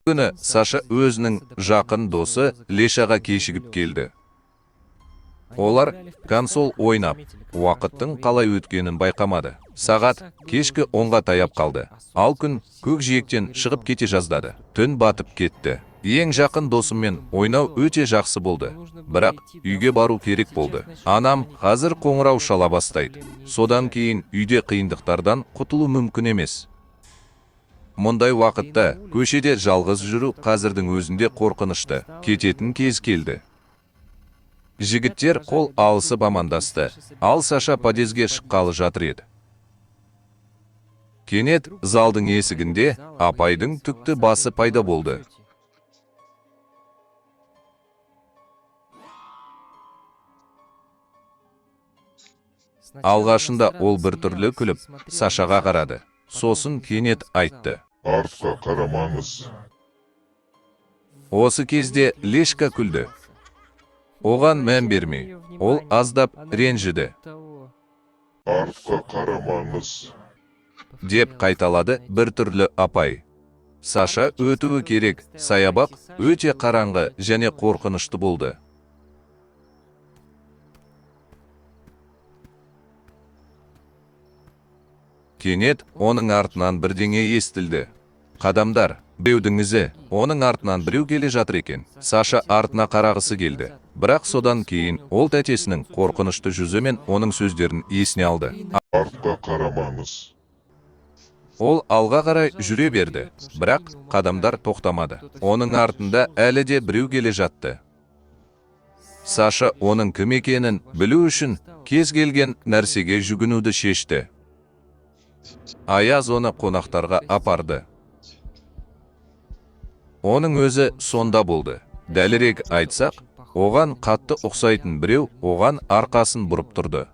Күні Саша өзінің жақын досы Лешаға кешігіп келді. Олар консол ойнап, уақыттың қалай өткенін байқамады. Сағат кешкі 10-ға таяп қалды. Ал күн көкжиектен шығып кете жаздады. Түн батып кетті. Ең жақын досыммен ойнау өте жақсы болды. Бірақ үйге бару керек болды. Анам қазір қоңырау шала бастайды. Содан кейін үйде қиындықтардан құтылу мүмкін емес. Мұндай уақытта көшеде жалғыз жүру қазірдің өзінде қорқынышты. Кететін кез келді. Жігіттер қол алысып амандасты. Ал Саша подъезге шыққалы жатыр еді. Кенет залдың есігінде апайдың түкті басы пайда болды. Алғашында ол біртүрлі күліп, Сашаға қарады. Сосын кенет айтты: Артқа қарамаңыз. Осы кезде Лешка күлді. Оған мән бермей, ол аздап ренжіді. Артқа қарамаңыз. Деп қайталады біртүрлі апай. Саша өтуі керек, саябақ өте қараңғы және қорқынышты болды. Кенет оның артынан бірдеңе естілді. Қадамдар, біреудің ізі, оның артынан біреу келе жатыр екен. Саша артына қарағысы келді. Бірақ содан кейін ол тәтесінің қорқынышты жүзі мен оның сөздерін есіне алды. Артқа қарамаңыз. Ол алға қарай жүре берді, бірақ қадамдар тоқтамады. Оның артында әлі де біреу келе жатты. Саша оның кім екенін білу үшін кез келген нәрсеге жүгінуді шешті. Аяз оны қонақтарға апарды. Оның өзі сонда болды. Дәлірек айтсақ, оған қатты ұқсайтын біреу оған арқасын бұрып тұрды.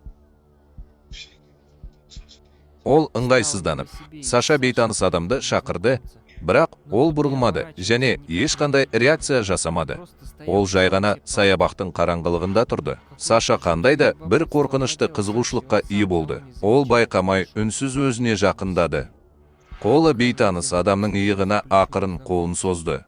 Ол ыңғайсызданып, Саша бейтаныс адамды шақырды, бірақ ол бұрылмады және ешқандай реакция жасамады. Ол жай ғана саябақтың қараңғылығында тұрды. Саша қандай да бір қорқынышты қызығушылыққа ие болды. Ол байқамай үнсіз өзіне жақындады. Қолы бейтаныс адамның иығына ақырын қолын созды.